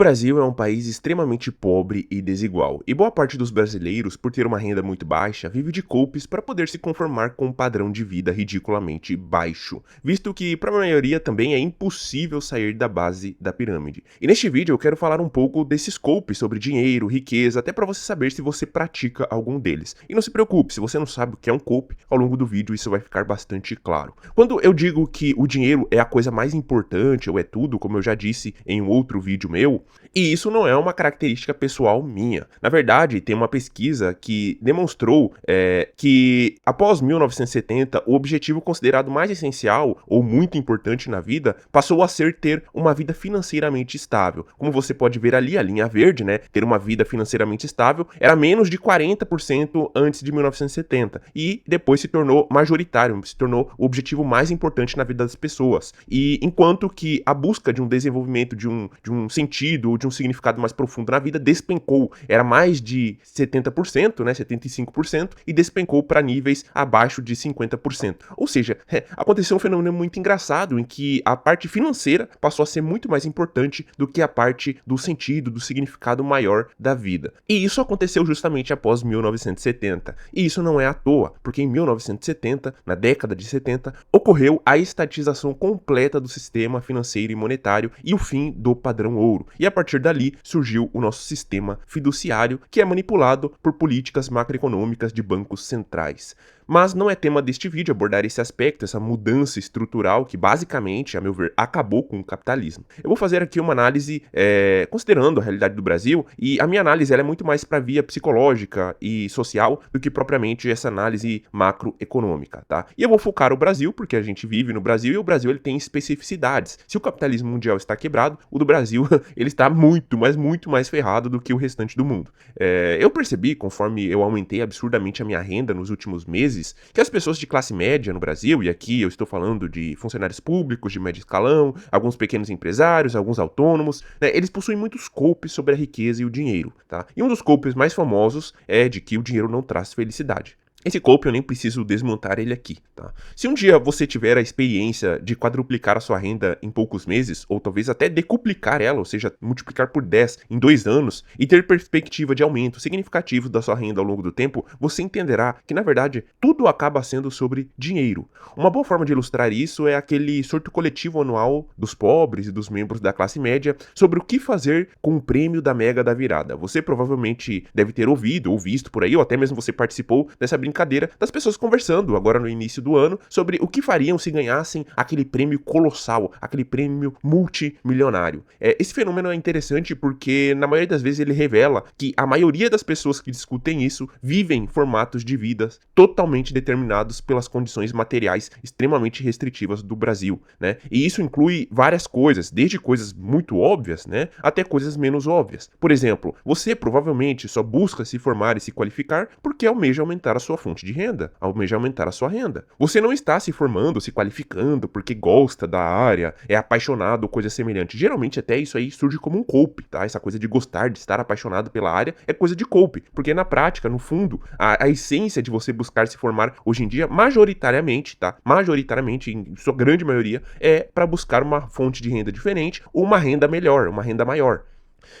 Brasil é um país extremamente pobre e desigual, e boa parte dos brasileiros, por ter uma renda muito baixa, vive de golpes para poder se conformar com um padrão de vida ridiculamente baixo, visto que para a maioria também é impossível sair da base da pirâmide. E neste vídeo eu quero falar um pouco desses golpes sobre dinheiro, riqueza, até para você saber se você pratica algum deles. E não se preocupe, se você não sabe o que é um golpe, ao longo do vídeo isso vai ficar bastante claro. Quando eu digo que o dinheiro é a coisa mais importante, ou é tudo, como eu já disse em um outro vídeo meu, e isso não é uma característica pessoal minha. Na verdade, tem uma pesquisa que demonstrou que após 1970, o objetivo considerado mais essencial ou muito importante na vida passou a ser ter uma vida financeiramente estável. Como você pode ver ali, a linha verde, né, ter uma vida financeiramente estável, era menos de 40% antes de 1970 e depois se tornou majoritário, se tornou o objetivo mais importante na vida das pessoas. E enquanto que a busca de um desenvolvimento de um sentido ou de um significado mais profundo na vida despencou, era mais de 70%, né, 75%, e despencou para níveis abaixo de 50%. Ou seja, aconteceu um fenômeno muito engraçado em que a parte financeira passou a ser muito mais importante do que a parte do sentido, do significado maior da vida. E isso aconteceu justamente após 1970. E isso não é à toa, porque em 1970, na década de 70, ocorreu a estatização completa do sistema financeiro e monetário e o fim do padrão ouro. E a partir dali surgiu o nosso sistema fiduciário, que é manipulado por políticas macroeconômicas de bancos centrais. Mas não é tema deste vídeo abordar esse aspecto, essa mudança estrutural que basicamente, a meu ver, acabou com o capitalismo. Eu vou fazer aqui uma análise considerando a realidade do Brasil, e a minha análise ela é muito mais para via psicológica e social do que propriamente essa análise macroeconômica, tá? E eu vou focar o Brasil, porque a gente vive no Brasil e o Brasil ele tem especificidades. Se o capitalismo mundial está quebrado, o do Brasil ele está muito mais ferrado do que o restante do mundo. Eu percebi, conforme eu aumentei absurdamente a minha renda nos últimos meses, que as pessoas de classe média no Brasil, e aqui eu estou falando de funcionários públicos de médio escalão, alguns pequenos empresários, alguns autônomos, né, eles possuem muitos golpes sobre a riqueza e o dinheiro, tá? E um dos golpes mais famosos é de que o dinheiro não traz felicidade. Esse golpe eu nem preciso desmontar ele aqui, tá? Se um dia você tiver a experiência de quadruplicar a sua renda em poucos meses, ou talvez até decuplicar ela, ou seja, multiplicar por 10 em 2 anos, e ter perspectiva de aumento significativo da sua renda ao longo do tempo, você entenderá que, na verdade, tudo acaba sendo sobre dinheiro. Uma boa forma de ilustrar isso é aquele surto coletivo anual dos pobres e dos membros da classe média sobre o que fazer com o prêmio da Mega da Virada. Você provavelmente deve ter ouvido ou visto por aí, ou até mesmo você participou dessa brincadeira das pessoas conversando agora no início do ano sobre o que fariam se ganhassem aquele prêmio colossal, aquele prêmio multimilionário. Esse fenômeno é interessante porque na maioria das vezes ele revela que a maioria das pessoas que discutem isso vivem formatos de vidas totalmente determinados pelas condições materiais extremamente restritivas do Brasil, né? E isso inclui várias coisas, desde coisas muito óbvias, né, até coisas menos óbvias. Por exemplo, você provavelmente só busca se formar e se qualificar porque almeja aumentar a sua fonte de renda, almeja aumentar a sua renda. Você não está se formando, se qualificando porque gosta da área, é apaixonado ou coisa semelhante. Geralmente até isso aí surge como um golpe, tá? Essa coisa de gostar, de estar apaixonado pela área é coisa de golpe, porque na prática, no fundo, a essência de você buscar se formar hoje em dia, majoritariamente, tá? Majoritariamente, em sua grande maioria, é para buscar uma fonte de renda diferente ou uma renda melhor, uma renda maior.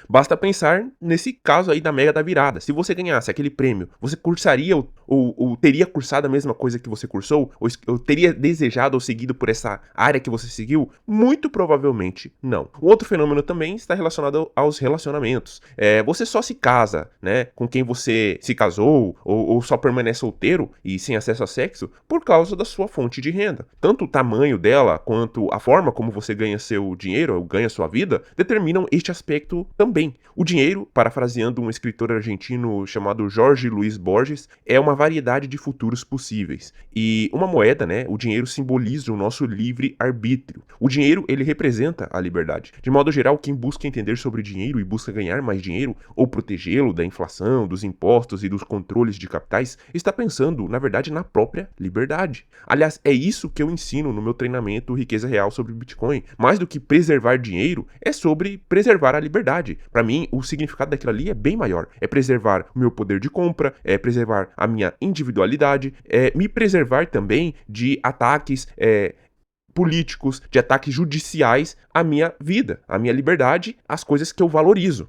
Basta pensar nesse caso aí da Mega da Virada. Se você ganhasse aquele prêmio, você cursaria ou teria cursado a mesma coisa que você cursou? Ou teria desejado ou seguido por essa área que você seguiu? Muito provavelmente não. Um outro fenômeno também está relacionado aos relacionamentos. Você só se casa, né, com quem você se casou ou só permanece solteiro e sem acesso a sexo por causa da sua fonte de renda. Tanto o tamanho dela quanto a forma como você ganha seu dinheiro ou ganha sua vida determinam este aspecto também. O dinheiro, parafraseando um escritor argentino chamado Jorge Luis Borges, é uma variedade de futuros possíveis. E uma moeda, né, o dinheiro simboliza o nosso livre arbítrio. O dinheiro, ele representa a liberdade. De modo geral, quem busca entender sobre dinheiro e busca ganhar mais dinheiro ou protegê-lo da inflação, dos impostos e dos controles de capitais, está pensando, na verdade, na própria liberdade. Aliás, é isso que eu ensino no meu treinamento Riqueza Real sobre Bitcoin. Mais do que preservar dinheiro, é sobre preservar a liberdade. Para mim, o significado daquilo ali é bem maior. É preservar o meu poder de compra, é preservar a minha individualidade, é me preservar também de ataques políticos, de ataques judiciais à minha vida, à minha liberdade, às coisas que eu valorizo.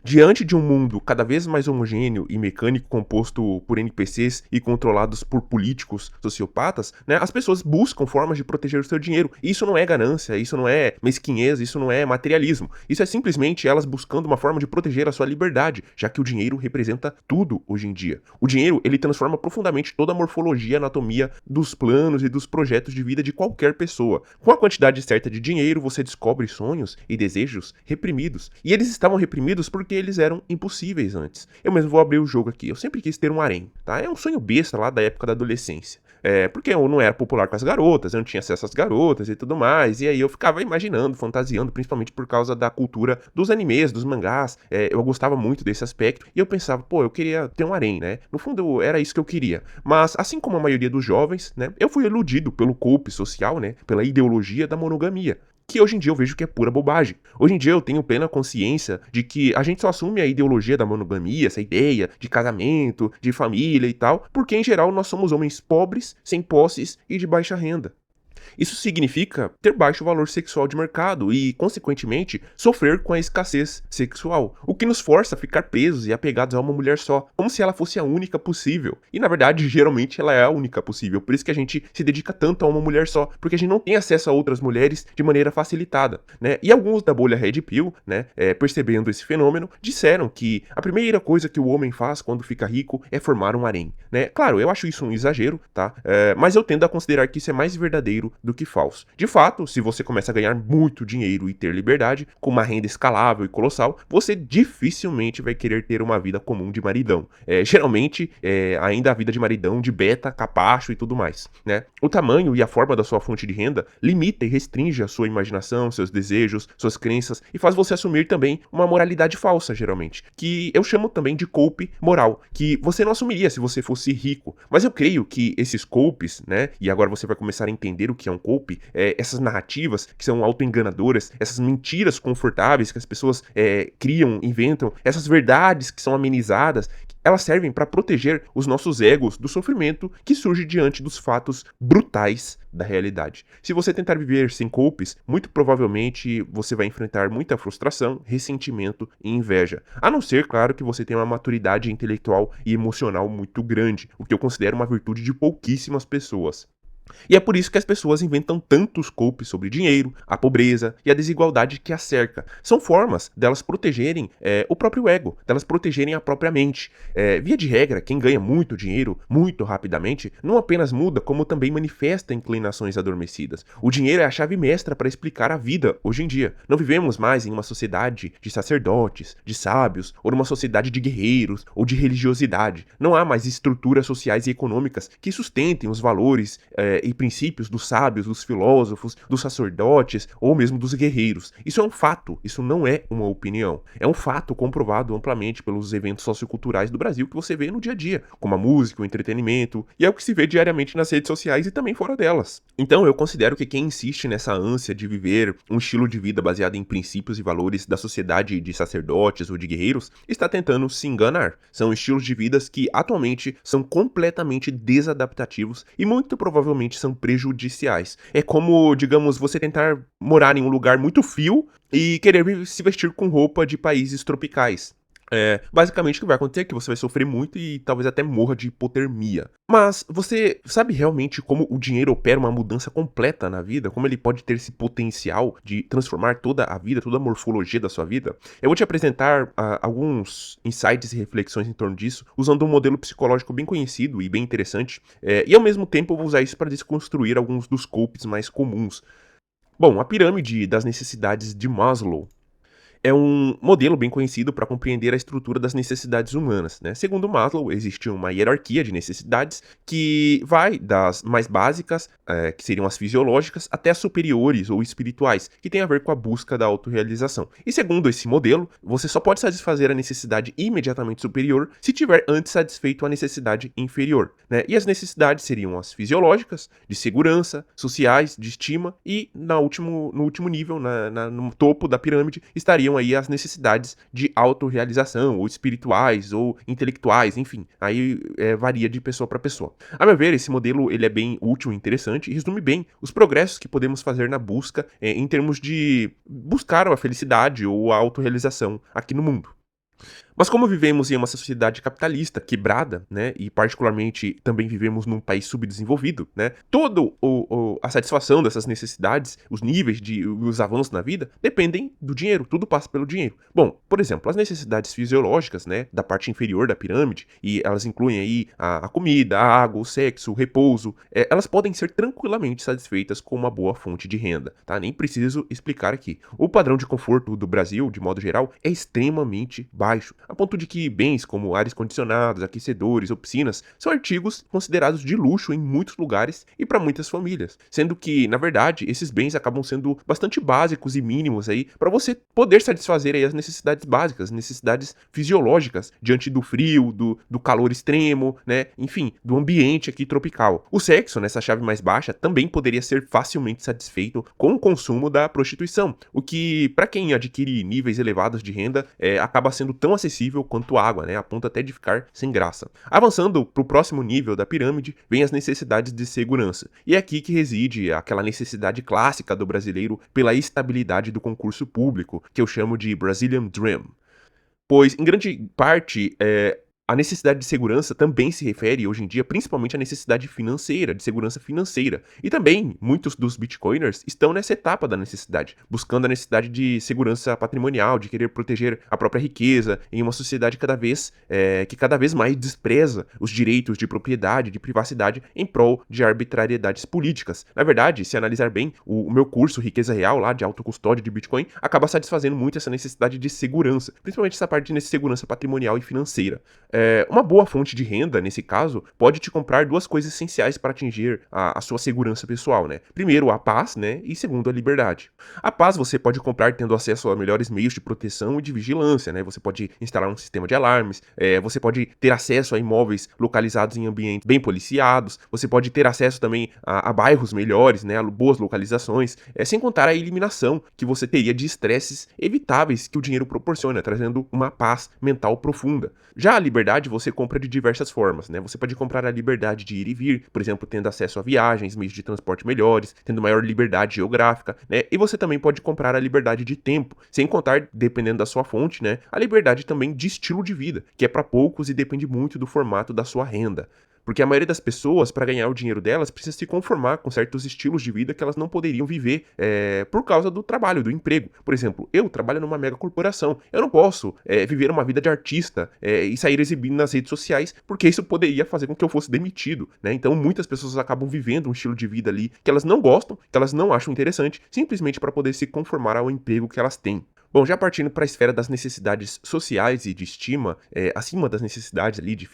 Diante de um mundo cada vez mais homogêneo e mecânico, composto por NPCs e controlados por políticos sociopatas, né, as pessoas buscam formas de proteger o seu dinheiro. E isso não é ganância, isso não é mesquinhez, isso não é materialismo. Isso é simplesmente elas buscando uma forma de proteger a sua liberdade, já que o dinheiro representa tudo hoje em dia. O dinheiro, ele transforma profundamente toda a morfologia e anatomia dos planos e dos projetos de vida de qualquer pessoa. Com a quantidade certa de dinheiro, você descobre sonhos e desejos reprimidos. E eles estavam reprimidos porque eles eram impossíveis antes. Eu mesmo vou abrir o jogo aqui. Eu sempre quis ter um harém, tá? É um sonho besta lá da época da adolescência. Porque eu não era popular com as garotas, eu não tinha acesso às garotas e tudo mais. E aí eu ficava imaginando, fantasiando, principalmente por causa da cultura dos animes, dos mangás. Eu gostava muito desse aspecto. E eu pensava, pô, eu queria ter um harém, né? No fundo, era isso que eu queria. Mas, assim como a maioria dos jovens, né? Eu fui iludido pelo golpe social, né? Pela ideologia da monogamia, que hoje em dia eu vejo que é pura bobagem. Hoje em dia eu tenho plena consciência de que a gente só assume a ideologia da monogamia, essa ideia de casamento, de família e tal, porque em geral nós somos homens pobres, sem posses e de baixa renda. Isso significa ter baixo valor sexual de mercado e, consequentemente, sofrer com a escassez sexual, o que nos força a ficar presos e apegados a uma mulher só, como se ela fosse a única possível. E, na verdade, geralmente ela é a única possível, por isso que a gente se dedica tanto a uma mulher só, porque a gente não tem acesso a outras mulheres de maneira facilitada, né? E alguns da bolha Red Pill, né, percebendo esse fenômeno, disseram que a primeira coisa que o homem faz quando fica rico é formar um harém, né? Claro, eu acho isso um exagero, tá? Mas eu tendo a considerar que isso é mais verdadeiro do que falso. De fato, se você começa a ganhar muito dinheiro e ter liberdade, com uma renda escalável e colossal, você dificilmente vai querer ter uma vida comum de maridão. Geralmente, ainda a vida de maridão, de beta, capacho e tudo mais, né? O tamanho e a forma da sua fonte de renda limita e restringe a sua imaginação, seus desejos, suas crenças e faz você assumir também uma moralidade falsa, geralmente, que eu chamo também de golpe moral, que você não assumiria se você fosse rico. Mas eu creio que esses golpes, né, e agora você vai começar a entender o que é um golpe, essas narrativas que são autoenganadoras, essas mentiras confortáveis que as pessoas criam, inventam, essas verdades que são amenizadas, elas servem para proteger os nossos egos do sofrimento que surge diante dos fatos brutais da realidade. Se você tentar viver sem golpes, muito provavelmente você vai enfrentar muita frustração, ressentimento e inveja. A não ser, claro, que você tenha uma maturidade intelectual e emocional muito grande, o que eu considero uma virtude de pouquíssimas pessoas. E é por isso que as pessoas inventam tantos golpes sobre dinheiro, a pobreza e a desigualdade que a cerca. São formas delas protegerem o próprio ego, delas protegerem a própria mente. Via de regra, quem ganha muito dinheiro muito rapidamente não apenas muda, como também manifesta inclinações adormecidas. O dinheiro é a chave mestra para explicar a vida hoje em dia. Não vivemos mais em uma sociedade de sacerdotes, de sábios, ou numa sociedade de guerreiros ou de religiosidade. Não há mais estruturas sociais e econômicas que sustentem os valores e princípios dos sábios, dos filósofos, dos sacerdotes ou mesmo dos guerreiros. Isso é um fato, isso não é uma opinião. É um fato comprovado amplamente pelos eventos socioculturais do Brasil que você vê no dia a dia, como a música, o entretenimento, e é o que se vê diariamente nas redes sociais e também fora delas. Então eu considero que quem insiste nessa ânsia de viver um estilo de vida baseado em princípios e valores da sociedade de sacerdotes ou de guerreiros está tentando se enganar. São estilos de vidas que atualmente são completamente desadaptativos e muito provavelmente são prejudiciais. É como, digamos, você tentar morar em um lugar muito frio e querer se vestir com roupa de países tropicais. Basicamente o que vai acontecer é que você vai sofrer muito e talvez até morra de hipotermia. Mas você sabe realmente como o dinheiro opera uma mudança completa na vida? Como ele pode ter esse potencial de transformar toda a vida, toda a morfologia da sua vida? Eu vou te apresentar alguns insights e reflexões em torno disso, usando um modelo psicológico bem conhecido e bem interessante, e ao mesmo tempo eu vou usar isso para desconstruir alguns dos golpes mais comuns. Bom, a pirâmide das necessidades de Maslow é um modelo bem conhecido para compreender a estrutura das necessidades humanas, né? Segundo Maslow, existe uma hierarquia de necessidades que vai das mais básicas, que seriam as fisiológicas, até as superiores ou espirituais, que tem a ver com a busca da autorrealização. E segundo esse modelo, você só pode satisfazer a necessidade imediatamente superior se tiver antes satisfeito a necessidade inferior, né? E as necessidades seriam as fisiológicas, de segurança, sociais, de estima, e no último nível, no topo da pirâmide, estariam saciam aí as necessidades de autorrealização, ou espirituais, ou intelectuais, enfim, aí varia de pessoa para pessoa. A meu ver, esse modelo ele é bem útil e interessante e resume bem os progressos que podemos fazer na busca em termos de buscar a felicidade ou a autorrealização aqui no mundo. Mas como vivemos em uma sociedade capitalista quebrada, né, e particularmente também vivemos num país subdesenvolvido, né, todo a satisfação dessas necessidades, os níveis de os avanços na vida dependem do dinheiro, tudo passa pelo dinheiro. Bom, por exemplo, as necessidades fisiológicas, né, da parte inferior da pirâmide, e elas incluem aí a comida, a água, o sexo, o repouso, elas podem ser tranquilamente satisfeitas com uma boa fonte de renda, tá? Nem preciso explicar aqui. O padrão de conforto do Brasil, de modo geral, é extremamente baixo, a ponto de que bens como ares condicionados, aquecedores ou piscinas são artigos considerados de luxo em muitos lugares e para muitas famílias, sendo que, na verdade, esses bens acabam sendo bastante básicos e mínimos aí para você poder satisfazer aí as necessidades básicas, necessidades fisiológicas diante do frio, do calor extremo, né? Enfim, do ambiente aqui tropical. O sexo, nessa chave mais baixa, também poderia ser facilmente satisfeito com o consumo da prostituição, o que, para quem adquire níveis elevados de renda, acaba sendo tão acessível quanto água, né? A ponto até de ficar sem graça. Avançando para o próximo nível da pirâmide, vem as necessidades de segurança. E é aqui que reside aquela necessidade clássica do brasileiro pela estabilidade do concurso público, que eu chamo de Brazilian Dream. Pois, em grande parte, a necessidade de segurança também se refere, hoje em dia, principalmente à necessidade financeira, de segurança financeira. E também, muitos dos bitcoiners estão nessa etapa da necessidade, buscando a necessidade de segurança patrimonial, de querer proteger a própria riqueza em uma sociedade que cada vez mais despreza os direitos de propriedade, de privacidade, em prol de arbitrariedades políticas. Na verdade, se analisar bem, o meu curso Riqueza Real, lá de autocustódia de Bitcoin, acaba satisfazendo muito essa necessidade de segurança, principalmente essa parte de segurança patrimonial e financeira. Uma boa fonte de renda, nesse caso, pode te comprar duas coisas essenciais para atingir a sua segurança pessoal, né? Primeiro, a paz, né? E segundo, a liberdade. A paz você pode comprar tendo acesso a melhores meios de proteção e de vigilância, né? Você pode instalar um sistema de alarmes, você pode ter acesso a imóveis localizados em ambientes bem policiados, você pode ter acesso também a bairros melhores, né? A boas localizações, sem contar a eliminação que você teria de estresses evitáveis que o dinheiro proporciona, trazendo uma paz mental profunda. Já a liberdade você compra de diversas formas, né? Você pode comprar a liberdade de ir e vir, por exemplo, tendo acesso a viagens, meios de transporte melhores, tendo maior liberdade geográfica, né? E você também pode comprar a liberdade de tempo, sem contar, dependendo da sua fonte, né? A liberdade também de estilo de vida, que é para poucos e depende muito do formato da sua renda. Porque a maioria das pessoas, para ganhar o dinheiro delas, precisa se conformar com certos estilos de vida que elas não poderiam viver por causa do trabalho, do emprego. Por exemplo, eu trabalho numa mega corporação. Eu não posso viver uma vida de artista e sair exibindo nas redes sociais, porque isso poderia fazer com que eu fosse demitido, né? Então, muitas pessoas acabam vivendo um estilo de vida ali que elas não gostam, que elas não acham interessante, simplesmente para poder se conformar ao emprego que elas têm. Bom, já partindo para a esfera das necessidades sociais e de estima, acima das necessidades ali de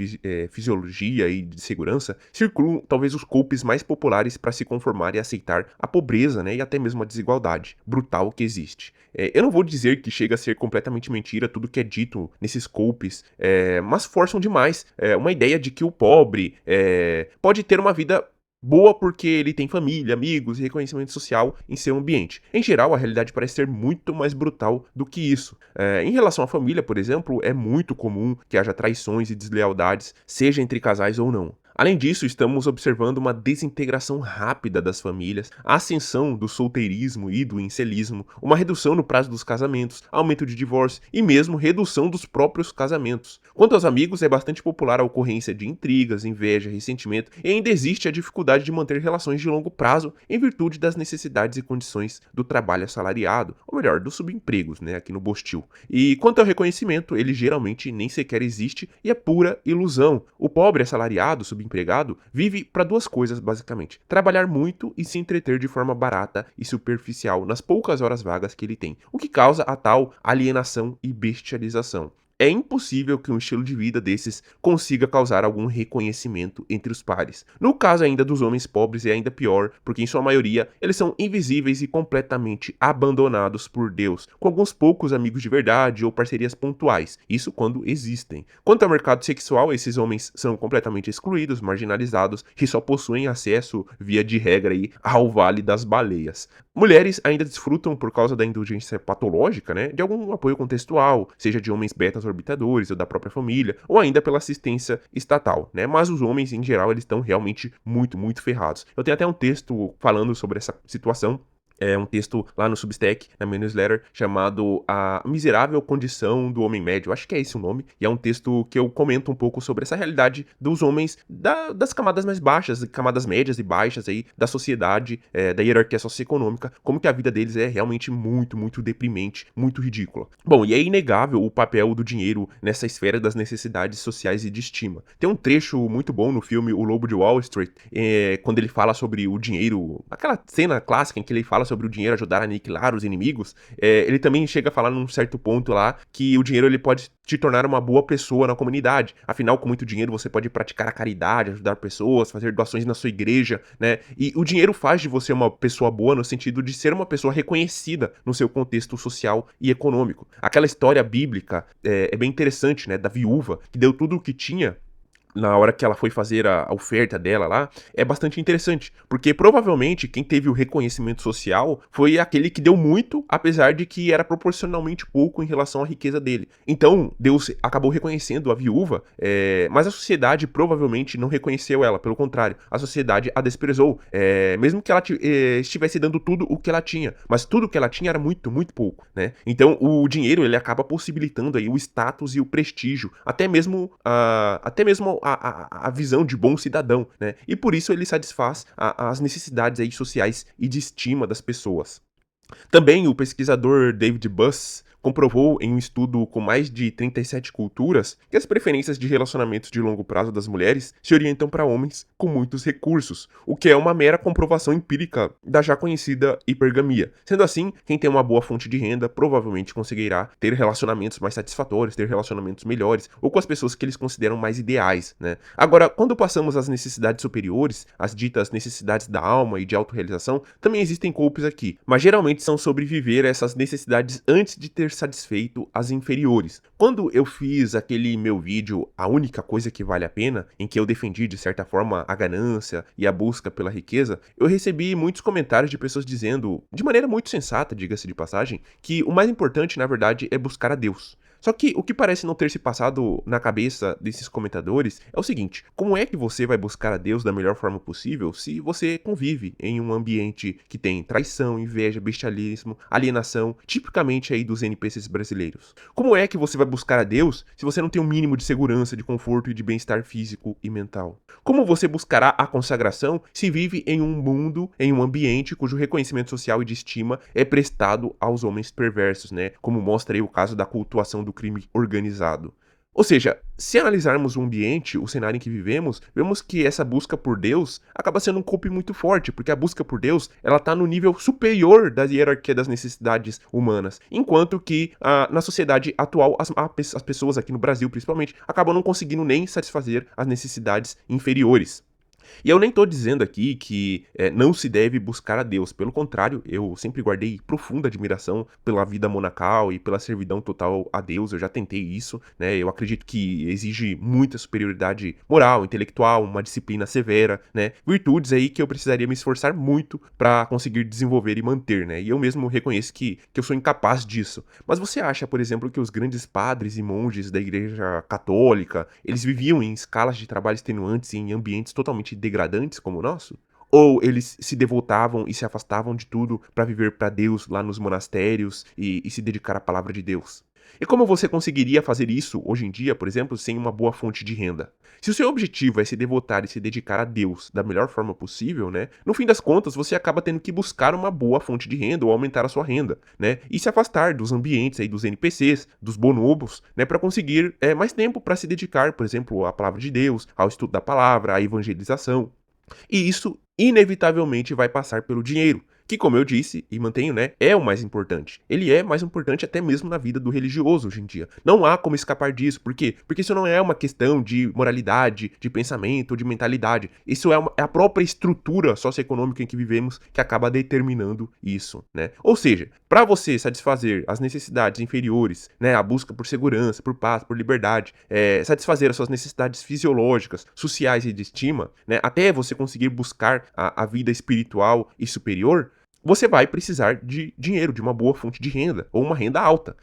fisiologia e de segurança, circulam talvez os golpes mais populares para se conformar e aceitar a pobreza, né, e até mesmo a desigualdade brutal que existe. Eu não vou dizer que chega a ser completamente mentira tudo que é dito nesses golpes, mas forçam demais uma ideia de que o pobre pode ter uma vida boa porque ele tem família, amigos e reconhecimento social em seu ambiente. Em geral, a realidade parece ser muito mais brutal do que isso. Em relação à família, por exemplo, é muito comum que haja traições e deslealdades, seja entre casais ou não. Além disso, estamos observando uma desintegração rápida das famílias, a ascensão do solteirismo e do incelismo, uma redução no prazo dos casamentos, aumento de divórcio e mesmo redução dos próprios casamentos. Quanto aos amigos, é bastante popular a ocorrência de intrigas, inveja, ressentimento e ainda existe a dificuldade de manter relações de longo prazo em virtude das necessidades e condições do trabalho assalariado, ou melhor, dos subempregos, né, aqui no Bostil. E quanto ao reconhecimento, ele geralmente nem sequer existe e é pura ilusão. O pobre assalariado, subempregado, vive para duas coisas basicamente: trabalhar muito e se entreter de forma barata e superficial nas poucas horas vagas que ele tem, o que causa a tal alienação e bestialização. é impossível que um estilo de vida desses consiga causar algum reconhecimento entre os pares. No caso ainda dos homens pobres é ainda pior, porque em sua maioria eles são invisíveis e completamente abandonados por Deus, com alguns poucos amigos de verdade ou parcerias pontuais, isso quando existem. Quanto ao mercado sexual, esses homens são completamente excluídos, marginalizados, e só possuem acesso, via de regra, aí, ao Vale das Baleias. Mulheres ainda desfrutam, por causa da indulgência patológica, né, de algum apoio contextual, seja de homens betas orbitadores ou da própria família, ou ainda pela assistência estatal, né, mas os homens, em geral, eles estão realmente muito, muito ferrados. Eu tenho até um texto falando sobre essa situação. É um texto lá no Substack, na minha newsletter, chamado A Miserável Condição do Homem Médio. Acho que é esse o nome. E é um texto que eu comento um pouco sobre essa realidade dos homens das camadas mais baixas, camadas médias e baixas aí da sociedade, da hierarquia socioeconômica, como que a vida deles é realmente muito, muito deprimente, muito ridícula. Bom, e é inegável o papel do dinheiro nessa esfera das necessidades sociais e de estima. Tem um trecho muito bom no filme O Lobo de Wall Street, quando ele fala sobre o dinheiro, aquela cena clássica em que ele fala sobre o dinheiro ajudar a aniquilar os inimigos, ele também chega a falar num certo ponto lá que o dinheiro ele pode te tornar uma boa pessoa na comunidade. Afinal, com muito dinheiro você pode praticar a caridade, ajudar pessoas, fazer doações na sua igreja, né? E o dinheiro faz de você uma pessoa boa no sentido de ser uma pessoa reconhecida no seu contexto social e econômico. Aquela história bíblica é bem interessante, né? Da viúva que deu tudo o que tinha na hora que ela foi fazer a oferta dela lá, é bastante interessante, porque provavelmente quem teve o reconhecimento social foi aquele que deu muito, apesar de que era proporcionalmente pouco em relação à riqueza dele. Então, Deus acabou reconhecendo a viúva, mas a sociedade provavelmente não reconheceu ela, pelo contrário, a sociedade a desprezou, mesmo que ela estivesse dando tudo o que ela tinha, mas tudo o que ela tinha era muito, muito pouco, né? Então, o dinheiro, ele acaba possibilitando aí o status e o prestígio, até mesmo a visão de bom cidadão, né? E por isso ele satisfaz as necessidades aí sociais e de estima das pessoas. Também o pesquisador David Buss comprovou em um estudo com mais de 37 culturas que as preferências de relacionamentos de longo prazo das mulheres se orientam para homens com muitos recursos, o que é uma mera comprovação empírica da já conhecida hipergamia. Sendo assim, quem tem uma boa fonte de renda provavelmente conseguirá ter relacionamentos mais satisfatórios, ter relacionamentos melhores, ou com as pessoas que eles consideram mais ideais, né? Agora, quando passamos às necessidades superiores, as ditas necessidades da alma e de autorrealização, também existem golpes aqui, mas geralmente são sobreviver a essas necessidades antes de ter satisfeito as inferiores. Quando eu fiz aquele meu vídeo A Única Coisa que Vale a Pena, em que eu defendi de certa forma a ganância e a busca pela riqueza, eu recebi muitos comentários de pessoas dizendo, de maneira muito sensata, diga-se de passagem, que o mais importante na verdade é buscar a Deus. Só que o que parece não ter se passado na cabeça desses comentadores é o seguinte: como é que você vai buscar a Deus da melhor forma possível se você convive em um ambiente que tem traição, inveja, bestialismo, alienação, tipicamente aí dos NPCs brasileiros? Como é que você vai buscar a Deus se você não tem um mínimo de segurança, de conforto e de bem-estar físico e mental? Como você buscará a consagração se vive em um mundo, em um ambiente cujo reconhecimento social e de estima é prestado aos homens perversos, né? Como mostra aí o caso da cultuação do crime organizado. Ou seja, se analisarmos o ambiente, o cenário em que vivemos, vemos que essa busca por Deus acaba sendo um golpe muito forte, porque a busca por Deus, ela está no nível superior da hierarquia das necessidades humanas, enquanto que na sociedade atual, as pessoas aqui no Brasil principalmente, acabam não conseguindo nem satisfazer as necessidades inferiores. E eu nem tô dizendo aqui que não se deve buscar a Deus. Pelo contrário, eu sempre guardei profunda admiração pela vida monacal e pela servidão total a Deus. Eu já tentei isso, né? Eu acredito que exige muita superioridade moral, intelectual, uma disciplina severa, né? Virtudes aí que eu precisaria me esforçar muito para conseguir desenvolver e manter, né? E eu mesmo reconheço que eu sou incapaz disso. Mas você acha, por exemplo, que os grandes padres e monges da Igreja Católica, eles viviam em escalas de trabalho extenuantes e em ambientes totalmente degradantes como o nosso? Ou eles se devotavam e se afastavam de tudo para viver para Deus lá nos monastérios e se dedicar à palavra de Deus? E como você conseguiria fazer isso hoje em dia, por exemplo, sem uma boa fonte de renda? Se o seu objetivo é se devotar e se dedicar a Deus da melhor forma possível, né? No fim das contas, você acaba tendo que buscar uma boa fonte de renda ou aumentar a sua renda, né? E se afastar dos ambientes aí dos NPCs, dos bonobos, né? Para conseguir mais tempo para se dedicar, por exemplo, à palavra de Deus, ao estudo da palavra, à evangelização. E isso inevitavelmente vai passar pelo dinheiro, que, como eu disse e mantenho, né, é o mais importante. Ele é mais importante até mesmo na vida do religioso hoje em dia. Não há como escapar disso. Por quê? Porque isso não é uma questão de moralidade, de pensamento ou de mentalidade. Isso é a própria estrutura socioeconômica em que vivemos que acaba determinando isso, né? Ou seja, para você satisfazer as necessidades inferiores, né, a busca por segurança, por paz, por liberdade, satisfazer as suas necessidades fisiológicas, sociais e de estima, né, até você conseguir buscar a vida espiritual e superior, você vai precisar de dinheiro, de uma boa fonte de renda, ou uma renda alta.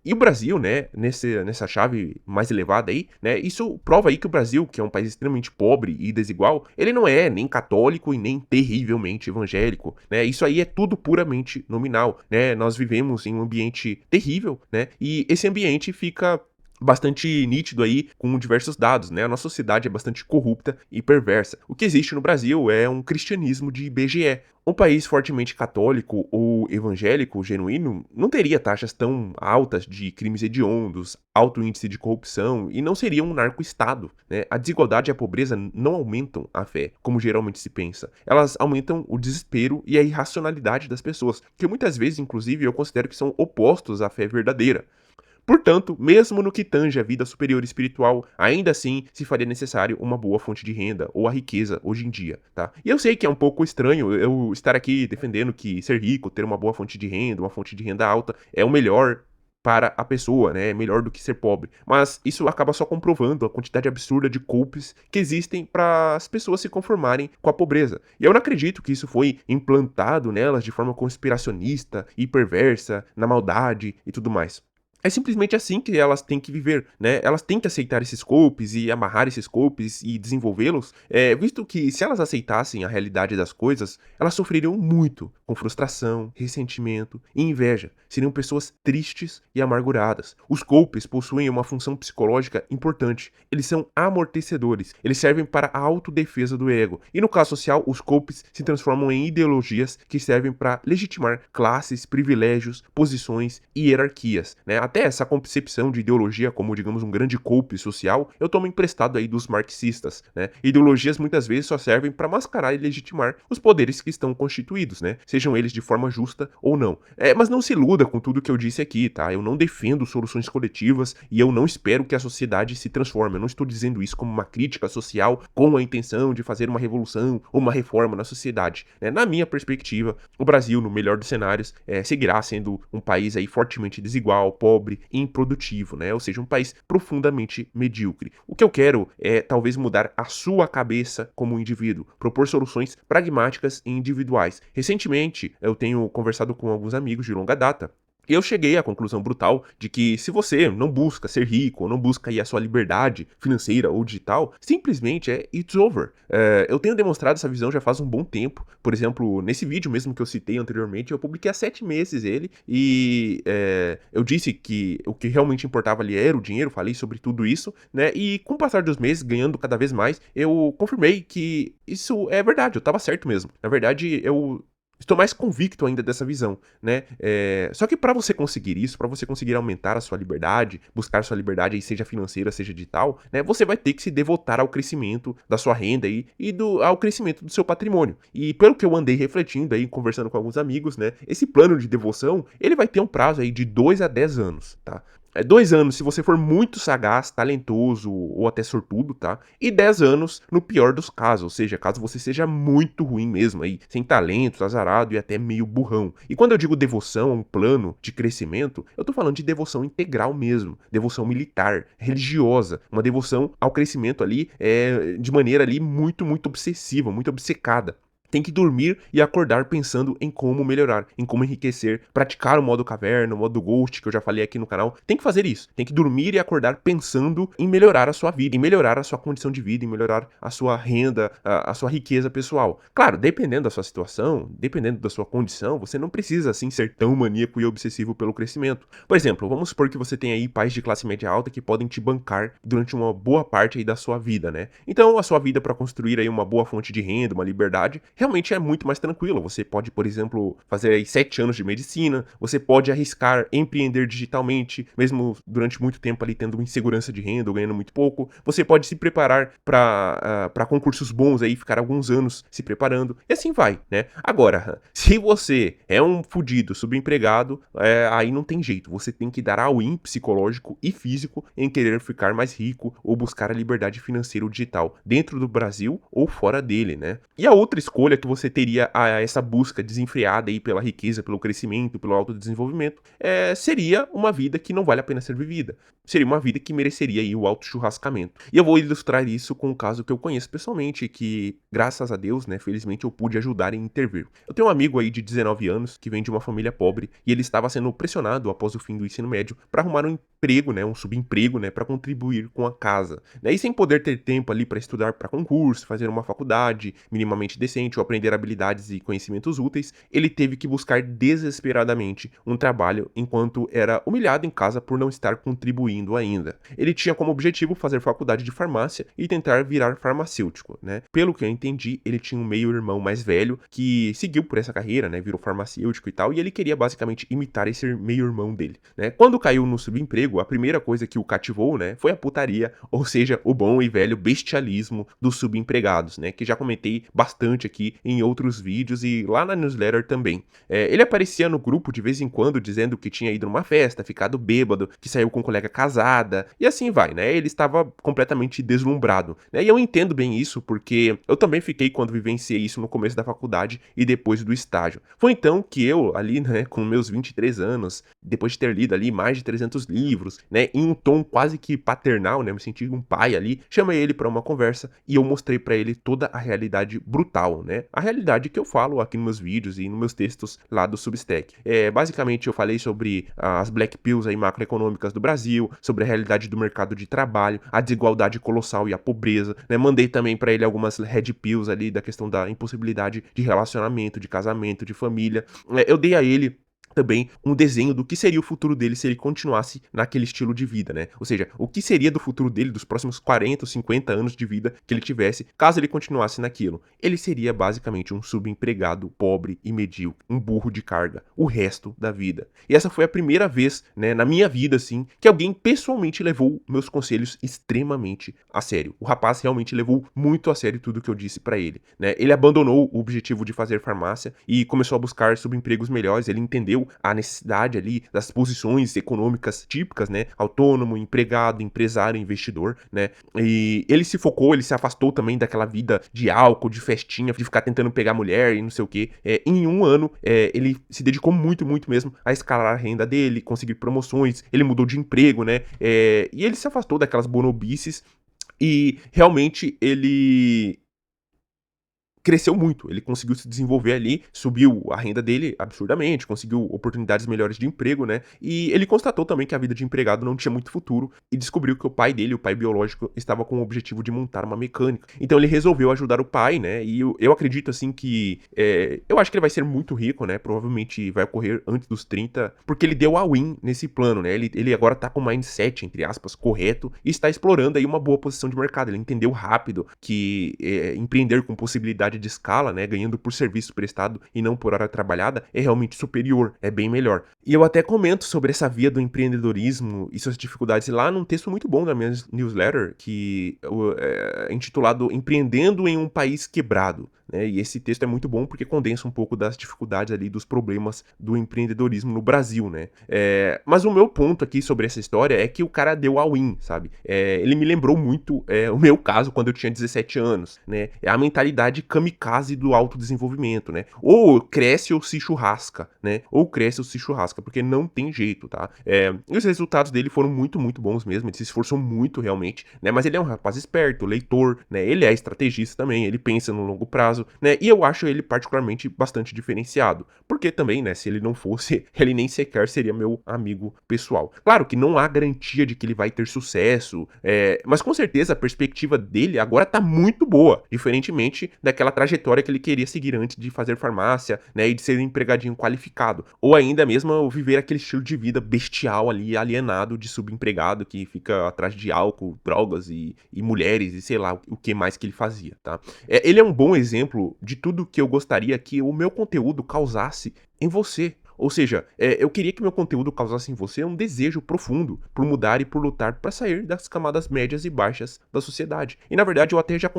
E o Brasil, né, nessa chave mais elevada aí, né, isso prova aí que o Brasil, que é um país extremamente pobre e desigual, ele não é nem católico e nem terrivelmente evangélico, né, isso aí é tudo puramente nominal, né, nós vivemos em um ambiente terrível, né, e esse ambiente fica bastante nítido aí com diversos dados, né? A nossa sociedade é bastante corrupta e perversa. O que existe no Brasil é um cristianismo de IBGE. Um país fortemente católico ou evangélico genuíno não teria taxas tão altas de crimes hediondos, alto índice de corrupção e não seria um narco-estado, né? A desigualdade e a pobreza não aumentam a fé, como geralmente se pensa. Elas aumentam o desespero e a irracionalidade das pessoas, que muitas vezes, inclusive, eu considero que são opostos à fé verdadeira. Portanto, mesmo no que tange a vida superior espiritual, ainda assim se faria necessário uma boa fonte de renda ou a riqueza hoje em dia, tá? E eu sei que é um pouco estranho eu estar aqui defendendo que ser rico, ter uma boa fonte de renda, uma fonte de renda alta, é o melhor para a pessoa, né? É melhor do que ser pobre. Mas isso acaba só comprovando a quantidade absurda de golpes que existem para as pessoas se conformarem com a pobreza. E eu não acredito que isso foi implantado nelas de forma conspiracionista e perversa, na maldade e tudo mais. É simplesmente assim que elas têm que viver, né? Elas têm que aceitar esses golpes e amarrar esses golpes e desenvolvê-los, visto que se elas aceitassem a realidade das coisas, elas sofreriam muito com frustração, ressentimento e inveja. Seriam pessoas tristes e amarguradas. Os golpes possuem uma função psicológica importante. Eles são amortecedores. Eles servem para a autodefesa do ego. E no caso social, os golpes se transformam em ideologias que servem para legitimar classes, privilégios, posições e hierarquias, né? Até essa concepção de ideologia como, digamos, um grande golpe social, eu tomo emprestado aí dos marxistas, né? Ideologias muitas vezes só servem para mascarar e legitimar os poderes que estão constituídos, né? Sejam eles de forma justa ou não. Mas não se iluda com tudo que eu disse aqui, tá? Eu não defendo soluções coletivas e eu não espero que a sociedade se transforme. Eu não estou dizendo isso como uma crítica social com a intenção de fazer uma revolução ou uma reforma na sociedade, né? Na minha perspectiva, o Brasil, no melhor dos cenários, seguirá sendo um país aí fortemente desigual, pobre e improdutivo, né? Ou seja, um país profundamente medíocre. O que eu quero é talvez mudar a sua cabeça como indivíduo, propor soluções pragmáticas e individuais. Recentemente, eu tenho conversado com alguns amigos de longa data. E eu cheguei à conclusão brutal de que se você não busca ser rico, ou não busca aí a sua liberdade financeira ou digital, simplesmente it's over. Eu tenho demonstrado essa visão já faz um bom tempo. Por exemplo, nesse vídeo mesmo que eu citei anteriormente, eu publiquei há 7 meses ele e eu disse que o que realmente importava ali era o dinheiro, falei sobre tudo isso, né? E com o passar dos meses, ganhando cada vez mais, eu confirmei que isso é verdade, eu estava certo mesmo. Na verdade, eu estou mais convicto ainda dessa visão, né? Só que para você conseguir isso, para você conseguir aumentar a sua liberdade, buscar sua liberdade, aí, seja financeira, seja digital, né? Você vai ter que se devotar ao crescimento da sua renda aí, e ao crescimento do seu patrimônio. E pelo que eu andei refletindo aí, conversando com alguns amigos, né? Esse plano de devoção, ele vai ter um prazo aí de 2 a 10 anos, tá? 2 anos se você for muito sagaz, talentoso ou até sortudo, tá? E 10 anos no pior dos casos, ou seja, caso você seja muito ruim mesmo aí, sem talento, azarado e até meio burrão. E quando eu digo devoção a um plano de crescimento, eu tô falando de devoção integral mesmo, devoção militar, religiosa, uma devoção ao crescimento ali de maneira ali muito, muito obsessiva, muito obcecada. Tem que dormir e acordar pensando em como melhorar, em como enriquecer, praticar o modo caverna, o modo ghost, que eu já falei aqui no canal. Tem que fazer isso. Tem que dormir e acordar pensando em melhorar a sua vida, em melhorar a sua condição de vida, em melhorar a sua renda, a sua riqueza pessoal. Claro, dependendo da sua situação, dependendo da sua condição, você não precisa assim ser tão maníaco e obsessivo pelo crescimento. Por exemplo, vamos supor que você tem aí pais de classe média alta que podem te bancar durante uma boa parte aí da sua vida, né? Então, a sua vida para construir aí uma boa fonte de renda, uma liberdade, realmente é muito mais tranquilo. Você pode, por exemplo, fazer aí 7 anos de medicina, você pode arriscar empreender digitalmente, mesmo durante muito tempo ali tendo insegurança de renda ou ganhando muito pouco. Você pode se preparar para concursos bons aí, ficar alguns anos se preparando, e assim vai, né? Agora, se você é um fudido, subempregado, aí não tem jeito. Você tem que dar all-in psicológico e físico em querer ficar mais rico ou buscar a liberdade financeira digital dentro do Brasil ou fora dele, né? E a outra escolha que você teria a essa busca desenfreada aí pela riqueza, pelo crescimento, pelo autodesenvolvimento, seria uma vida que não vale a pena ser vivida. Seria uma vida que mereceria aí o auto-churrascamento. E eu vou ilustrar isso com um caso que eu conheço pessoalmente, que, graças a Deus, né, felizmente eu pude ajudar em intervir. Eu tenho um amigo aí de 19 anos que vem de uma família pobre e ele estava sendo pressionado após o fim do ensino médio para arrumar um emprego, né, um subemprego, né, para contribuir com a casa, né, e sem poder ter tempo ali para estudar para concurso, fazer uma faculdade minimamente decente ou aprender habilidades e conhecimentos úteis, ele teve que buscar desesperadamente um trabalho enquanto era humilhado em casa por não estar contribuindo ainda. Ele tinha como objetivo fazer faculdade de farmácia e tentar virar farmacêutico, né? Pelo que eu entendi, ele tinha um meio-irmão mais velho que seguiu por essa carreira, né, virou farmacêutico e tal, e ele queria basicamente imitar esse meio-irmão dele, né? Quando caiu no subemprego, a primeira coisa que o cativou, né, foi a putaria, ou seja, o bom e velho bestialismo dos subempregados, né, que já comentei bastante aqui em outros vídeos e lá na newsletter também. Ele aparecia no grupo de vez em quando dizendo que tinha ido numa festa, ficado bêbado, que saiu com colega casada, e assim vai, né? Ele estava completamente deslumbrado, né? E eu entendo bem isso, porque eu também fiquei quando vivenciei isso no começo da faculdade e depois do estágio. Foi então que eu, ali, né, com meus 23 anos, depois de ter lido ali mais de 300 livros, né, em um tom quase que paternal, né, me senti um pai ali, chamei ele para uma conversa e eu mostrei para ele toda a realidade brutal, né? A realidade que eu falo aqui nos meus vídeos e nos meus textos lá do Substack. Basicamente eu falei sobre as black pills aí macroeconômicas do Brasil, sobre a realidade do mercado de trabalho, a desigualdade colossal e a pobreza, né? Mandei também para ele algumas red pills ali da questão da impossibilidade de relacionamento, de casamento, de família. Eu dei a ele também um desenho do que seria o futuro dele se ele continuasse naquele estilo de vida, né? Ou seja, o que seria do futuro dele, dos próximos 40 ou 50 anos de vida que ele tivesse, caso ele continuasse naquilo. Ele seria basicamente um subempregado pobre e medíocre, um burro de carga, o resto da vida. E essa foi a primeira vez, né, na minha vida, assim, que alguém pessoalmente levou meus conselhos extremamente a sério. O rapaz realmente levou muito a sério tudo que eu disse pra ele, né? Ele abandonou o objetivo de fazer farmácia e começou a buscar subempregos melhores. Ele entendeu a necessidade ali das posições econômicas típicas, né? Autônomo, empregado, empresário, investidor, né? E ele se focou, ele se afastou também daquela vida de álcool, de festinha, de ficar tentando pegar mulher e não sei o quê. Em um ano, ele se dedicou muito, muito mesmo a escalar a renda dele, conseguir promoções, ele mudou de emprego, né? E ele se afastou daquelas bonobices e realmente ele cresceu muito, ele conseguiu se desenvolver ali, subiu a renda dele absurdamente, conseguiu oportunidades melhores de emprego, né? E ele constatou também que a vida de empregado não tinha muito futuro e descobriu que o pai dele, o pai biológico, estava com o objetivo de montar uma mecânica. Então ele resolveu ajudar o pai, né? E eu acredito assim que eu acho que ele vai ser muito rico, né? Provavelmente vai ocorrer antes dos 30, porque ele deu a win nesse plano, né? Ele agora tá com o mindset, entre aspas, correto e está explorando aí uma boa posição de mercado. Ele entendeu rápido que empreender com possibilidade de escala, né, ganhando por serviço prestado e não por hora trabalhada, é realmente superior, é bem melhor. E eu até comento sobre essa via do empreendedorismo e suas dificuldades lá num texto muito bom da minha newsletter, que é intitulado Empreendendo em um País Quebrado. Né? E esse texto é muito bom porque condensa um pouco das dificuldades ali, dos problemas do empreendedorismo no Brasil, né? Mas o meu ponto aqui sobre essa história é que o cara deu all-in, sabe? Ele me lembrou muito o meu caso quando eu tinha 17 anos, né? É a mentalidade kamikaze do autodesenvolvimento, né? Ou cresce ou se churrasca, né? Ou cresce ou se churrasca, porque não tem jeito, tá? E os resultados dele foram muito, muito bons mesmo, ele se esforçou muito realmente, né? Mas ele é um rapaz esperto, leitor, né? Ele é estrategista também, ele pensa no longo prazo, né? E eu acho ele particularmente bastante diferenciado, porque também, né, se ele não fosse, ele nem sequer seria meu amigo pessoal. Claro que não há garantia de que ele vai ter sucesso, mas com certeza a perspectiva dele agora tá muito boa, diferentemente daquela trajetória que ele queria seguir antes de fazer farmácia, né, e de ser um empregadinho qualificado, ou ainda mesmo viver aquele estilo de vida bestial ali, alienado de subempregado que fica atrás de álcool, drogas e mulheres e sei lá o que mais que ele fazia, tá? Ele é um bom exemplo exemplo de tudo que eu gostaria que o meu conteúdo causasse em você. Ou seja, eu queria que meu conteúdo causasse em você um desejo profundo por mudar e por lutar para sair das camadas médias e baixas da sociedade. E na verdade eu até já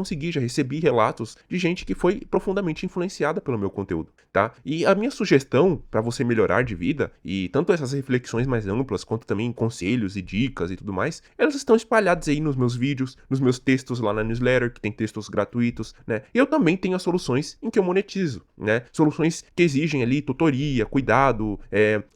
recebi relatos de gente que foi profundamente influenciada pelo meu conteúdo, tá? E a minha sugestão para você melhorar de vida, e tanto essas reflexões mais amplas, quanto também conselhos e dicas e tudo mais, elas estão espalhadas aí nos meus vídeos, nos meus textos lá na newsletter, que tem textos gratuitos, né? E eu também tenho as soluções em que eu monetizo, né? Soluções que exigem ali tutoria, cuidado,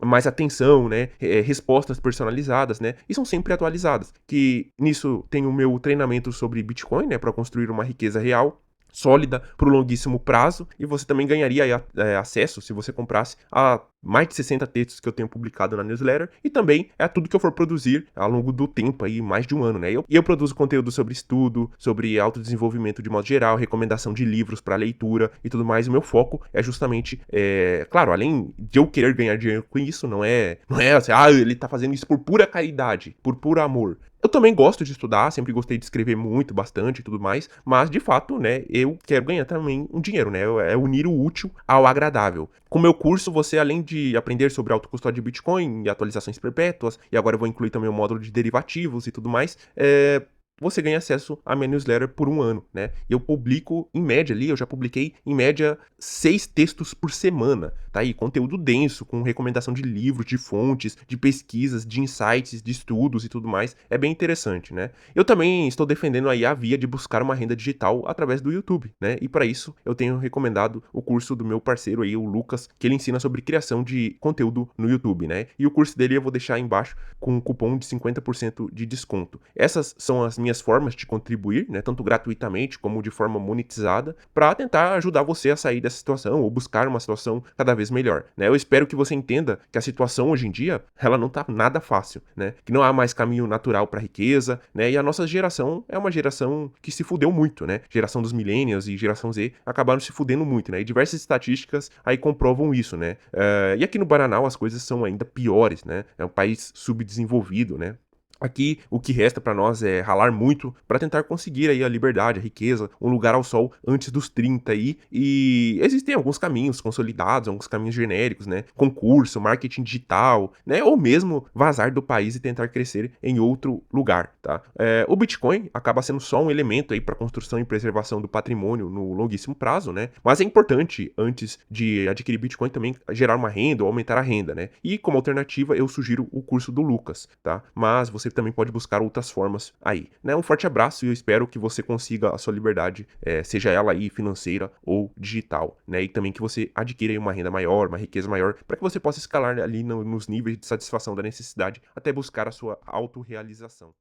mais atenção, né? Respostas personalizadas, né? E são sempre atualizadas. Que nisso tem o meu treinamento sobre Bitcoin, né? Para construir uma riqueza real, sólida por longuíssimo prazo, e você também ganharia aí, acesso, se você comprasse, a mais de 60 textos que eu tenho publicado na newsletter, e também é tudo que eu for produzir ao longo do tempo, aí mais de um ano, né? E eu produzo conteúdo sobre estudo, sobre autodesenvolvimento de modo geral, recomendação de livros para leitura e tudo mais. O meu foco é justamente, claro, além de eu querer ganhar dinheiro com isso, não é assim, ele tá fazendo isso por pura caridade, por puro amor. Eu também gosto de estudar, sempre gostei de escrever muito, bastante e tudo mais, mas de fato, né, eu quero ganhar também um dinheiro, né? É unir o útil ao agradável. Com o meu curso, você, além de aprender sobre autocustódia de Bitcoin e atualizações perpétuas, e agora eu vou incluir também o módulo de derivativos e tudo mais, você ganha acesso à minha newsletter por um ano, né? E eu publico, em média ali, eu já publiquei, em média, 6 textos por semana, tá aí? Conteúdo denso, com recomendação de livros, de fontes, de pesquisas, de insights, de estudos e tudo mais. É bem interessante, né? Eu também estou defendendo aí a via de buscar uma renda digital através do YouTube, né? E para isso, eu tenho recomendado o curso do meu parceiro aí, o Lucas, que ele ensina sobre criação de conteúdo no YouTube, né? E o curso dele eu vou deixar aí embaixo com um cupom de 50% de desconto. Essas são as minhas formas de contribuir, né, tanto gratuitamente como de forma monetizada, para tentar ajudar você a sair dessa situação ou buscar uma situação cada vez melhor, né? Eu espero que você entenda que a situação hoje em dia, ela não tá nada fácil, né? Que não há mais caminho natural para a riqueza, né? E a nossa geração é uma geração que se fudeu muito, né? Geração dos millennials e geração Z acabaram se fudendo muito, né? E diversas estatísticas aí comprovam isso, né? E aqui no Bananal as coisas são ainda piores, né? É um país subdesenvolvido, né? Aqui, o que resta para nós é ralar muito para tentar conseguir aí a liberdade, a riqueza, um lugar ao sol antes dos 30 aí. E existem alguns caminhos consolidados, alguns caminhos genéricos, né? Concurso, marketing digital, né? Ou mesmo vazar do país e tentar crescer em outro lugar, tá? O Bitcoin acaba sendo só um elemento aí para construção e preservação do patrimônio no longuíssimo prazo, né? Mas é importante, antes de adquirir Bitcoin, também gerar uma renda ou aumentar a renda, né? E como alternativa, eu sugiro o curso do Lucas, tá? Mas você também pode buscar outras formas aí, né? Um forte abraço e eu espero que você consiga a sua liberdade, seja ela aí financeira ou digital, né? E também que você adquira aí uma renda maior, uma riqueza maior, para que você possa escalar ali nos níveis de satisfação da necessidade até buscar a sua autorrealização.